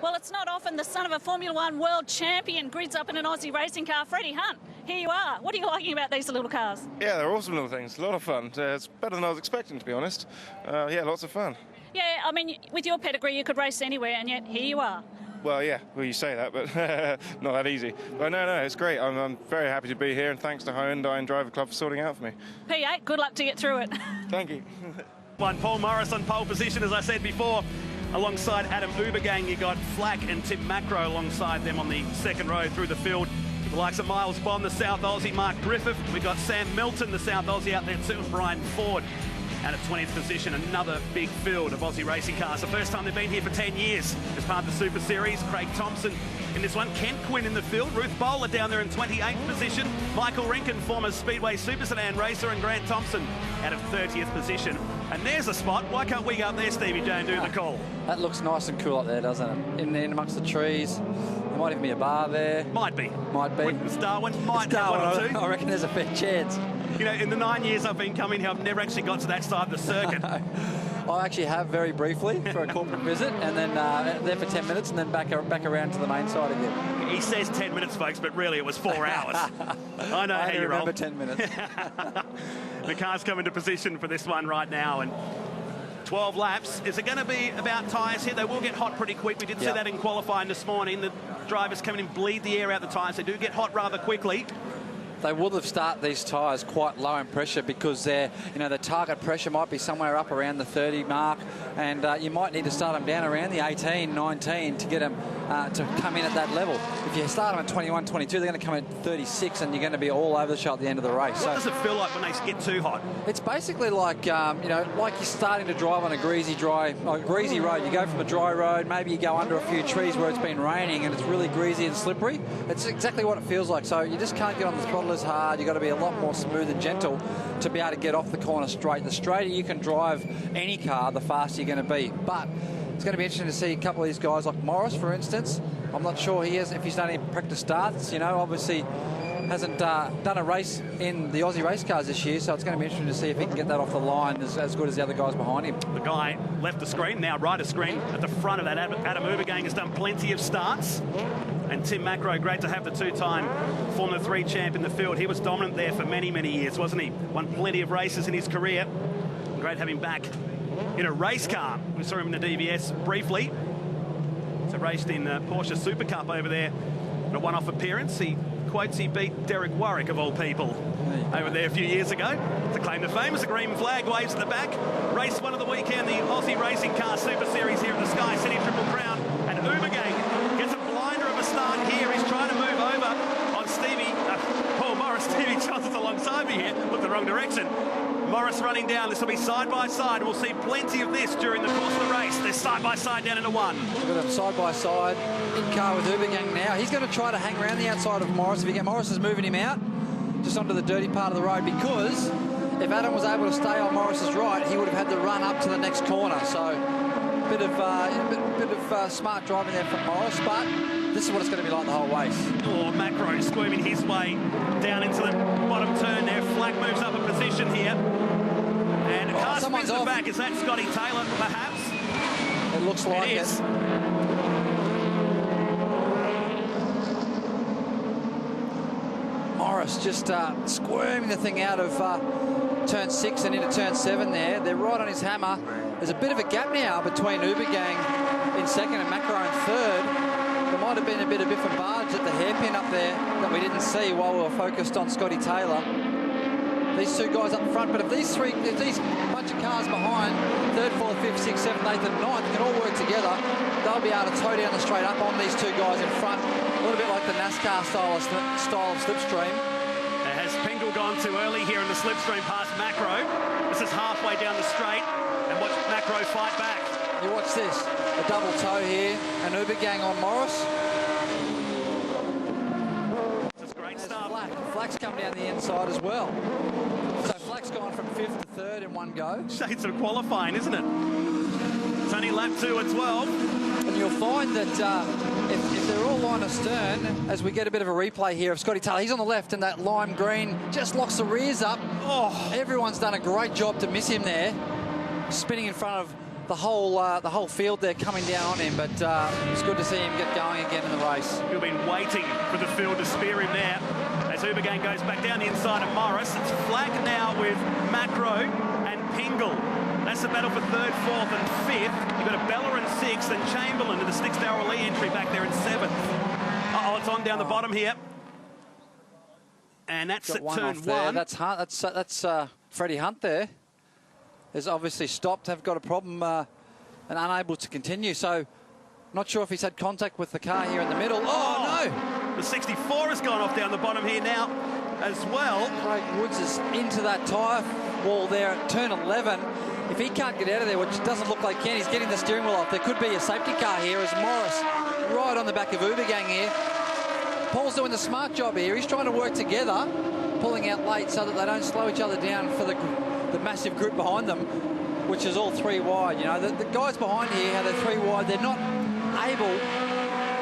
Well, it's not often the son of a Formula One world champion grids up in an Aussie racing car. Freddie Hunt, here you are. What are you liking about these little cars? Yeah, they're awesome little things. A lot of fun. It's better than I was expecting, to be honest. Yeah, lots of fun. Yeah, I mean, with your pedigree, you could race anywhere, and yet here you are. Well, yeah, well, you say that, but not that easy. But no, it's great. I'm very happy to be here, and thanks to Hyundai and Driver Club for sorting it out for me. P8, good luck to get through it. Thank you. Paul Morris on pole position, as I said before. Alongside Adam Ubergang, you got Flack and Tim Macro alongside them on the second row through the field. The likes of Miles Bond, the South Aussie, Mark Griffith. We got Sam Milton, the South Aussie, out there too, and Brian Ford. And at 20th position, another big field of Aussie racing cars. The first time they've been here for 10 years as part of the Super Series. Craig Thompson in this one. Kent Quinn in the field. Ruth Bowler down there in 28th position. Michael Rinken, former Speedway Super Sedan racer, and Grant Thompson out of 30th position. And there's a spot. Why can't we go up there, Stevie J, and do the call? That looks nice and cool up there, doesn't it? In there amongst the trees. There might even be a bar there. Might be. Might be. It's Darwin. Might have one or two. I reckon there's a fair chance. You know, in the 9 years I've been coming here, I've never actually got to that side of the circuit. I actually have very briefly for a corporate visit, and then there for 10 minutes, and then back around to the main side again. He says 10 minutes, folks, but really it was 4 hours. I know how you roll. I remember 10 minutes. The car's come into position for this one right now, and 12 laps. Is it going to be about tyres here? They will get hot pretty quick. We did see that in qualifying this morning. The drivers coming in bleed the air out the tyres. They do get hot rather quickly. They would have started these tyres quite low in pressure because the target pressure might be somewhere up around the 30 mark, and you might need to start them down around the 18, 19 to get them to come in at that level. If you start them at 21, 22, they're going to come in at 36, and you're going to be all over the shop at the end of the race. What does it feel like when they get too hot? It's basically like, like you're starting to drive on a greasy road. You go from a dry road, maybe you go under a few trees where it's been raining and it's really greasy and slippery. It's exactly what it feels like. So you just can't get on the throttle as hard. You've got to be a lot more smooth and gentle to be able to get off the corner straight. The straighter you can drive any car, the faster you're going to be. But it's going to be interesting to see a couple of these guys like Morris, for instance. I'm not sure if he's done any practice starts. Obviously hasn't done a race in the Aussie race cars this year, so it's going to be interesting to see if he can get that off the line as good as the other guys behind him. The guy left the screen, now right of screen at the front of that. Adam Ubergang has done plenty of starts. And Tim Macro, great to have the two-time Formula 3 champ in the field. He was dominant there for many, many years, wasn't he? Won plenty of races in his career. Great to have him back in a race car. We saw him in the DVS briefly. So raced in Porsche Super Cup over there in a one-off appearance. He quotes he beat Derek Warwick, of all people, over there a few years ago. To claim to fame as the green flag waves at the back. Race one of the weekend, the Aussie Racing Car Super Series here at the Sky City Triple Crown. And Ubergang gets a blinder of a start here. He's trying to move over on Paul Morris. Stevie Johnson's alongside me here. Looked the wrong direction. Morris running down. This will be side by side. We'll see plenty of this during the course of the race. They're side by side down into one. Look at him side by side in car with Ubergang now. He's going to try to hang around the outside of Morris. Morris is moving him out just onto the dirty part of the road, because if Adam was able to stay on Morris's right, he would have had to run up to the next corner. So bit of smart driving there from Morris, but this is what it's going to be like the whole race. Oh, Macro squirming his way down into the bottom turn there. Flack moves up a position here. And a car spins the back. Is that Scotty Taylor, perhaps? It looks like it. Morris just squirming the thing out of turn 6 and into turn 7 there. They're right on his hammer. There's a bit of a gap now between Ubergang in second and Macro in third. There might have been a bit of biff and barge at the hairpin up there that we didn't see while we were focused on Scotty Taylor. These two guys up front, but if these bunch of cars behind, third, fourth, fifth, sixth, seventh, eighth and ninth can all work together, they'll be able to tow down the straight up on these two guys in front, a little bit like the NASCAR style of slipstream. Has Pringle gone too early here in the slipstream past Macro? This is halfway down the straight, and watch Macro fight back. You watch this, a double tow here, and Ubergang on Morris. This is great stuff. Flack's come down the inside as well. So Flack's gone from 5th to 3rd in one go. Shades of qualifying, isn't it? It's only lap 2 at 12. And you'll find that if they're all line astern, as we get a bit of a replay here of Scotty Taylor, he's on the left and that lime green just locks the rears up. Oh, everyone's done a great job to miss him there, spinning in front of the whole field there coming down on him, but it's good to see him get going again in the race. He'll been waiting for the field to spear him there. As Ubergang goes back down the inside of Morris, it's flag now with Macro and Pingle. That's the battle for 3rd, 4th and 5th. You've got a Bella in 6th and Chamberlain in the Sticksdale Lee entry back there in 7th. Uh-oh, it's on down the bottom here. And that's at turn 1. That's Hunt. That's Freddie Hunt there. Has obviously stopped, have got a problem and unable to continue. So not sure if he's had contact with the car here in the middle. Oh, no! The 64 has gone off down the bottom here now as well. Craig Woods is into that tyre wall there at turn 11. If he can't get out of there, which doesn't look like he can, he's getting the steering wheel off. There could be a safety car here as Morris right on the back of Ubergang here. Paul's doing the smart job here. He's trying to work together, pulling out late so that they don't slow each other down for the massive group behind them, which is all 3 wide. You know, the guys behind here, how they're 3 wide, they're not able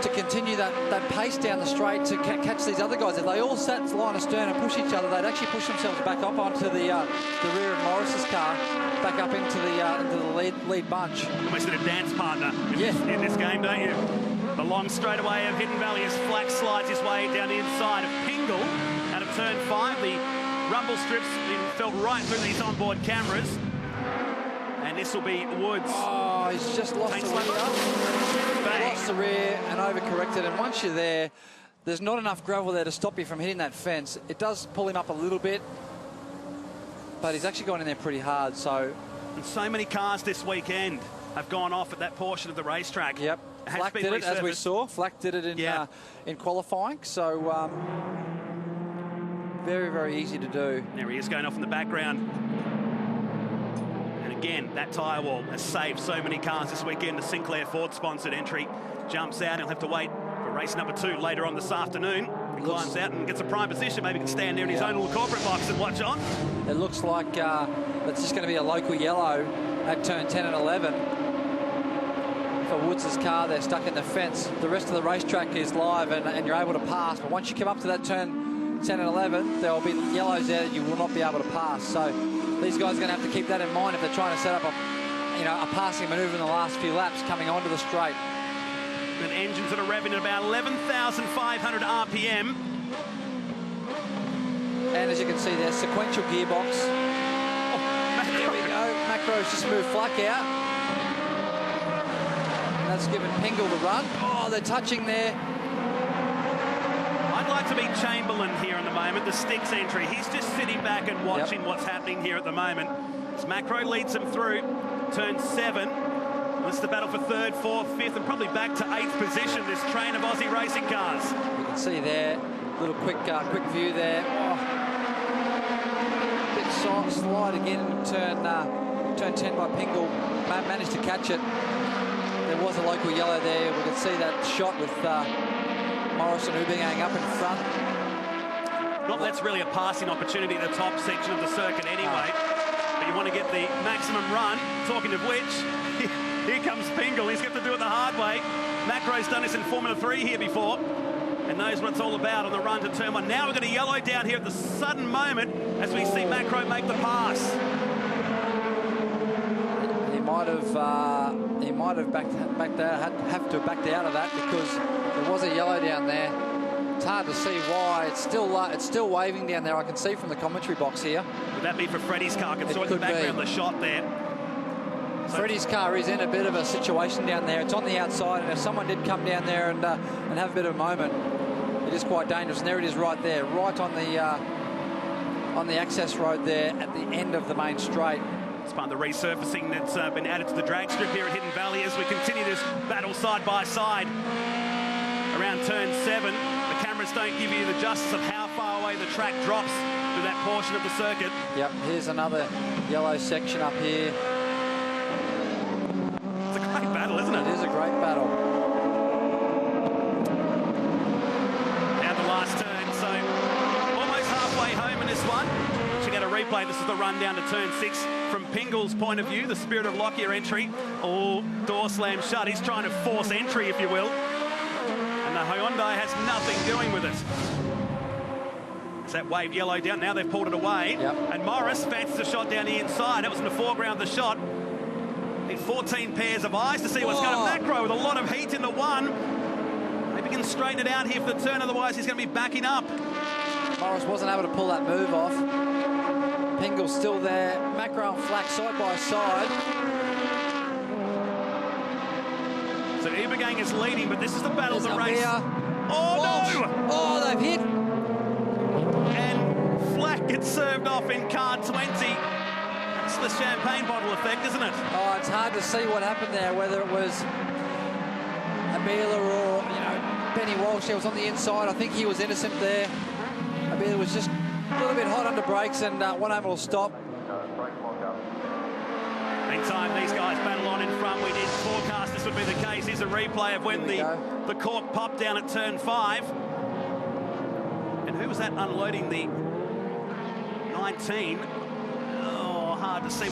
to continue that pace down the straight to catch these other guys. If they all sat line astern and push each other, they'd actually push themselves back up onto the rear of Morris's car, back up into the lead bunch. Almost a dance partner in this game, don't you? The long straightaway of Hidden Valley as Flack slides his way down the inside of Pingle out of turn 5. The rumble strips being felt right through these onboard cameras. And this will be Woods. Oh, he's just lost the rear. Lost the rear and overcorrected. And once you're there, there's not enough gravel there to stop you from hitting that fence. It does pull him up a little bit, but he's actually gone in there pretty hard. So, and so many cars this weekend have gone off at that portion of the racetrack. Yep. Flack did it, as we saw. Flack did it in qualifying. So, very, very easy to do. There he is going off in the background. And again, that tyre wall has saved so many cars this weekend. The Sinclair Ford-sponsored entry jumps out. He'll have to wait for race number 2 later on this afternoon. He climbs out and gets a prime position. Maybe he can stand there in his own little corporate box and watch on. It looks like it's just going to be a local yellow at turn 10 and 11. For Woods' car, they're stuck in the fence. The rest of the racetrack is live and you're able to pass. But once you come up to that turn 10 and 11, there will be yellows there that you will not be able to pass. So these guys are going to have to keep that in mind if they're trying to set up a passing manoeuvre in the last few laps coming onto the straight. And engines that are revving at about 11,500 RPM. And as you can see there, sequential gearbox. There we go. Macro's just moved Flack out. That's given Pingle the run. Oh, they're touching there. I'd like to be Chamberlain here in the moment, the Sticks entry. He's just sitting back and watching what's happening here at the moment. As Macro leads him through turn 7. This is the battle for 3rd, 4th, 5th, and probably back to 8th position, this train of Aussie racing cars. You can see there, little quick view there. Oh. Bit slide again in turn 10 by Pingle. Managed to catch it. There was a local yellow there. We can see that shot with Morris and Ubergang up in front. Not that's really a passing opportunity at the top section of the circuit anyway. But you want to get the maximum run. Talking of which, here comes Pingle. He's got to do it the hard way. Macro's done this in Formula 3 here before and knows what it's all about on the run to turn 1. Now we've got a yellow down here at the sudden moment as we see Macro make the pass. He might have backed out, have to have backed out of that because there was a yellow down there. It's hard to see why. It's still waving down there. I can see from the commentary box here. Would that be for Freddie's car? I can see in the background the shot there. So Freddie's car is in a bit of a situation down there. It's on the outside, and if someone did come down there and have a bit of a moment, it is quite dangerous. And there it is right there, right on the access road there at the end of the main straight. It's part of the resurfacing that's been added to the drag strip here at Hidden Valley as we continue this battle side by side. Around turn 7, the cameras don't give you the justice of how far away the track drops to that portion of the circuit. Yep, here's another yellow section up here. It's a great battle, isn't it? It is a great battle. Now the last turn, so almost halfway home in this one. Check out a replay. This is the run down to turn 6 from Pingle's point of view. The Spirit of Lockyer entry. All door slam shut. He's trying to force entry, if you will. And the Hyundai has nothing doing with it. It's that wave yellow down. Now they've pulled it away. Yep. And Morris fancies a shot down the inside. That was in the foreground of the shot. He 14 pairs of eyes to see what's going to Macro with a lot of heat in the one. Maybe he can straighten it out here for the turn, otherwise he's going to be backing up. Morris wasn't able to pull that move off. Pingle's still there. Macro and Flack side by side. So Ubergang is leading, but this is the battle of the race. Oh, no! Oh, they've hit. And Flack gets served off in car 20. That's the champagne bottle effect, isn't it? Oh, it's hard to see what happened there, whether it was Abela or, Benny Walsh. He was on the inside. I think he was innocent there. Abela was just a little bit hot under brakes and wasn't able to stop. Meantime, these guys battle on in front. We did forecast this would be the case. Here's a replay of when the cork popped down at turn 5. And who was that unloading the 19? Oh, hard to see.